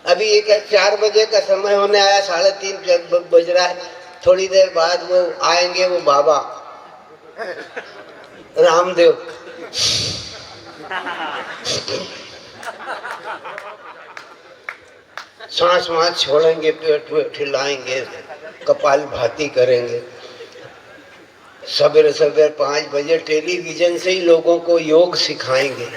अभी एक 4 बजे का समय होने आया, 3:30 लगभग बज रहा है। थोड़ी देर बाद वो आएंगे, वो बाबा रामदेव। सांस वास छोड़ेंगे, पेट वेट हिलाएंगे, कपाल भाती करेंगे। सवेरे सवेरे 5 बजे टेलीविजन से ही लोगों को योग सिखाएंगे।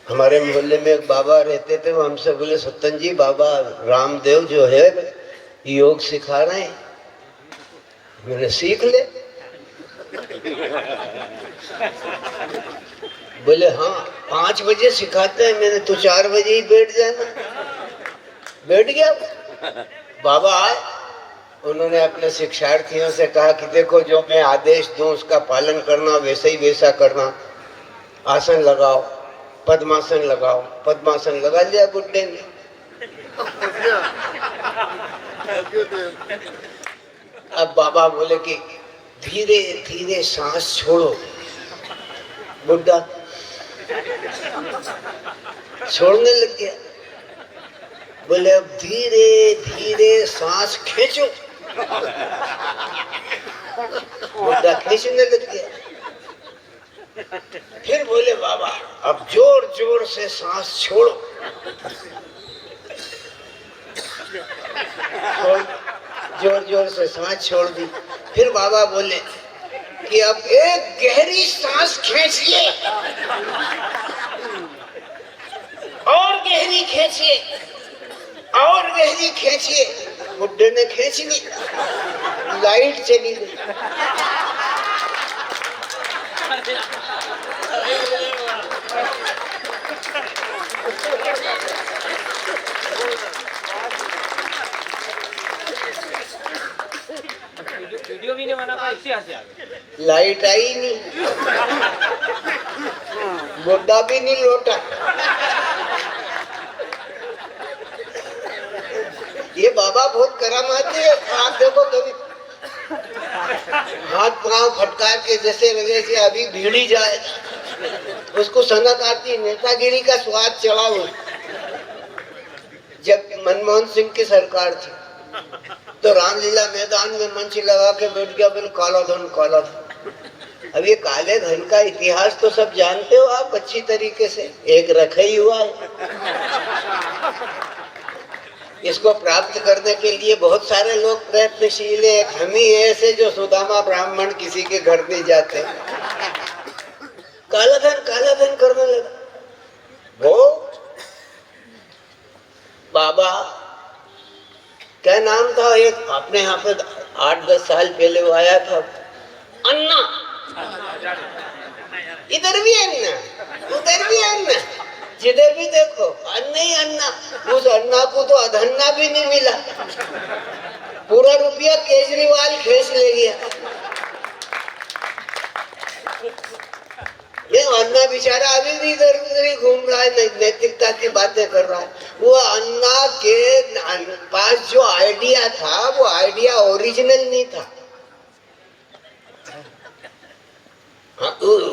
हमारे मोहल्ले में एक बाबा रहते थे, वो हमसे बोले, सत्तन जी बाबा रामदेव जो है योग सिखा रहे हैं। मैंने सीख ले। बोले हाँ 5 बजे सिखाते हैं। मैंने तो 4 बजे ही बैठ जाना। बैठ गया। बाबा आए, उन्होंने अपने शिक्षार्थियों से कहा कि देखो जो मैं आदेश दूं उसका पालन करना, वैसे ही वैसा करना। आसन लगाओ, पद्मासन लगाओ। पद्मासन लगा लिया बुड्ढे ने। अब बाबा बोले कि धीरे धीरे सांस छोड़ो। बुड्ढा छोड़ने लग गया। बोले अब धीरे धीरे सांस खींचो। बुड्ढा खींचने लग गया। फिर बोले बाबा अब जोर जोर से सांस छोड़ो। जोर जोर से सांस छोड़ दी। फिर बाबा बोले कि अब एक गहरी सांस खींचिए, और गहरी खींचिए, और गहरी खींचिए। बुड्ढे ने खींच ली, लाइट चली गई। वीडियो भी नहीं बना पाया, इसी हंसी आ गई। लाइट आई नहीं, बुड्ढा भी नहीं लौटा। ये बाबा बहुत करामाती है। आप देखो कभी हाथ पांव फटकार के जैसे लगे कि अभी भीड़ी जाए, उसको सनक आती। नेतागिरी का स्वाद चढ़ा हुआ। जब मनमोहन सिंह की सरकार थी तो रामलीला मैदान में मंच लगा के बैठ गया, बिल काला धन काला धन। अब ये काले धन का इतिहास तो सब जानते हो आप अच्छी तरीके से। एक रखई हुआ है, इसको प्राप्त करने के लिए बहुत सारे लोग प्रयत्नशील है। हम ही ऐसे जो सुदामा ब्राह्मण किसी के घर नहीं जाते। काला धन करने लगा। वो बाबा क्या नाम था, एक अपने यहाँ पे 8-10 साल पहले वो आया था, अन्ना। इधर भी अन्ना, उधर भी अन्ना, जिधर भी देखो अन्ना ही अन्ना। उस अन्ना को तो अधन्ना भी नहीं मिला। पूरा रुपया केजरीवाल खींच ले गया। ये अन्ना बेचारा अभी भी इधर उधर ही घूम रहा है, नैतिकता की बातें कर रहा है। वो अन्ना के पास जो आइडिया था वो आइडिया ओरिजिनल नहीं था। हाँ,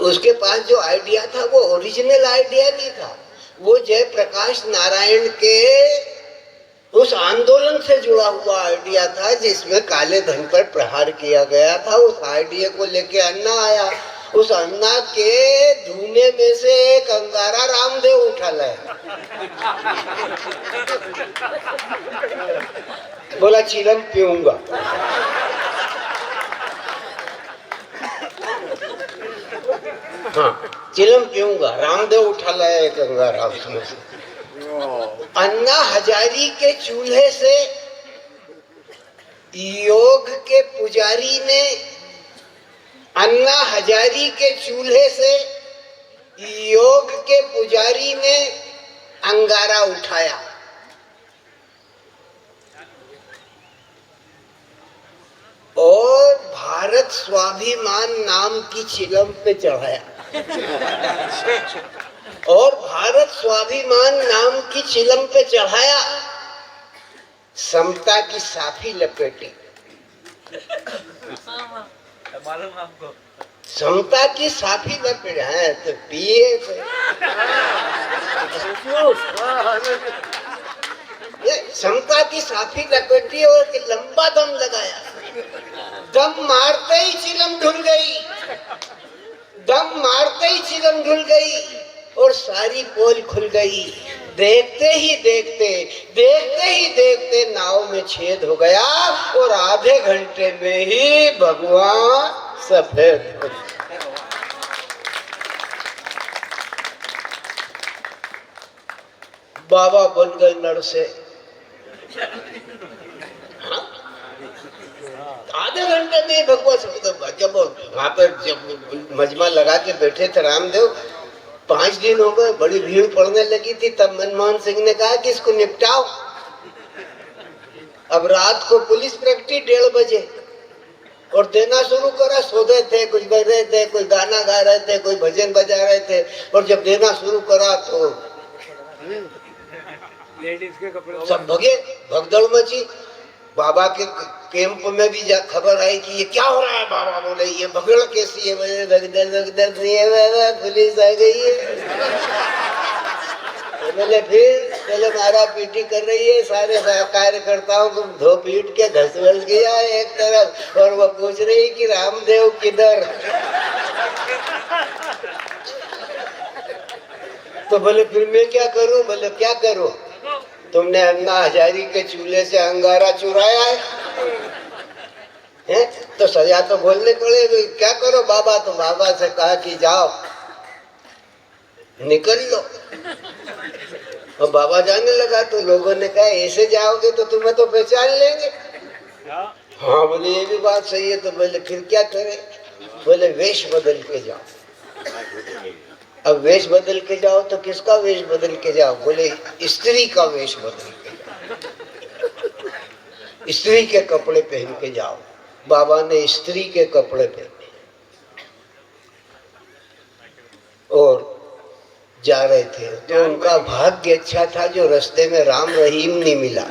उसके पास जो आइडिया था वो ओरिजिनल आइडिया नहीं था। वो जयप्रकाश नारायण के उस आंदोलन से जुड़ा हुआ आइडिया था जिसमें काले धन पर प्रहार किया गया था। उस आइडिया को लेके अन्ना आया। उस अन्ना के धुने में से एक अंगारा रामदेव उठा लाया। बोला चिलम पीऊंगा। हाँ चिलम पीऊंगा। रामदेव उठा लाया एक अंगारा उसमें से। अन्ना हजारी के चूल्हे से योग के पुजारी ने, अन्ना हजारी के चूल्हे से योग के पुजारी ने अंगारा उठाया और भारत स्वाभिमान नाम की चिलम पे चढ़ाया। और भारत स्वाभिमान नाम की चिलम पे चढ़ाया, समता की साफी लपेटी। मालूम आपको? समता की साफी लपेट है तो पिए। समता की साफी लपेटी और एक लंबा दम लगाया। दम मारते ही चिलम ढुल गई, दम मारते ही चिलम ढुल गई और सारी पोल खुल गई। देखते ही देखते नाव में छेद हो गया और आधे घंटे में ही भगवान सफेद हो गया। बाबा बन गए नर से। आधे घंटे में भगवान सफेद। जब वहां पर जब मजमा लगा के बैठे थे रामदेव, 5 दिन हो गए, बड़ी भीड़ पड़ने लगी थी, तब मनमोहन सिंह ने कहा कि इसको निपटाओ। अब रात को पुलिस प्रगटी 1:30 बजे और देना शुरू करा। सो रहे थे, कुछ गा रहे थे, कोई गाना गा रहे थे, कोई भजन बजा रहे थे। और जब देना शुरू करा तो लेडीज के कपड़े सब भगे, भगदड़ मची। बाबा के कैंप में भी खबर आई कि ये क्या हो रहा है। बाबा बोले ये भगदड़ कैसी है। भगदड़ पुलिस आ गई है। बोले फिर पहले मारा पीटी कर रही है, सारे कार्यकर्ताओं को धो पीट के घसवल गया एक तरफ, और वो पूछ रही कि रामदेव किधर। तो बोले फिर मैं क्या करूं। बोले क्या करूं, तुमने अन्ना हजारी के चूल्हे से अंगारा चुराया है? तो सजा तो बोलने पड़ेगी। क्या करो बाबा, तो बाबा से कहा कि जाओ निकल लो। और बाबा जाने लगा तो लोगों ने कहा ऐसे जाओगे तो तुम्हें तो पहचान लेंगे। हाँ बोले ये भी बात सही है। तो बोले फिर क्या करें। बोले वेश बदल के जाओ। अब वेश बदल के जाओ तो किसका वेश बदल के जाओ। बोले स्त्री का वेश बदल के जाओ, स्त्री के कपड़े पहन के जाओ। बाबा ने स्त्री के कपड़े पहने और जा रहे थे। तो उनका भाग्य अच्छा था जो रास्ते में राम रहीम नहीं मिला।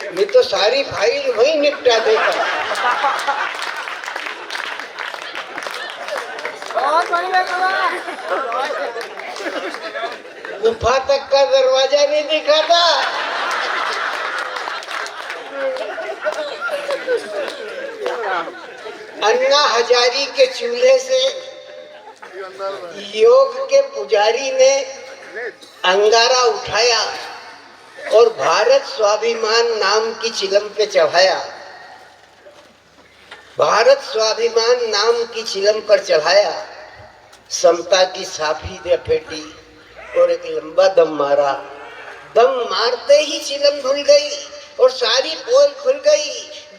मैं तो सारी फाइल वही निपटा देता। गुफा तक का दरवाजा नहीं दिखाता। अन्ना हजारी के चूल्हे से योग के पुजारी ने अंगारा उठाया और भारत स्वाभिमान नाम की चिलम पे चढ़ाया। भारत स्वाभिमान नाम की चिलम पर चढ़ाया। समता की साफी लपेटी और एक लंबा दम मारा। दम मारते ही चिलम धुल गई और सारी पोल खुल गई।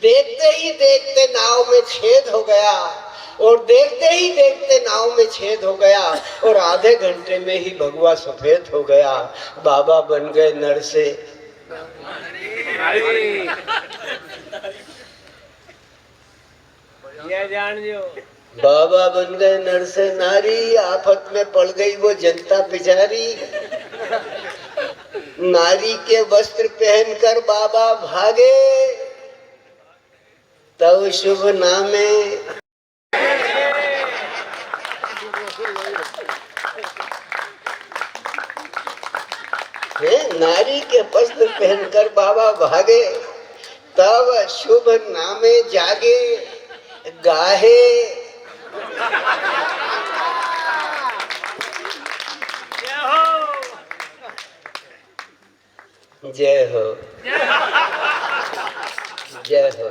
देखते ही देखते नाव में छेद हो गया और देखते ही देखते नाव में छेद हो गया और आधे घंटे में ही भगवा सफेद हो गया। बाबा बन गए नर से। ये जान जो बाबा बन गए नर से नारी। आफत में पड़ गई वो जनता बेचारी। नारी के वस्त्र पहनकर बाबा भागे, तब शुभ नामे नारी के वस्त्र पहनकर बाबा भागे, तब शुभ नामे जागे गाहे। जय हो, जय हो।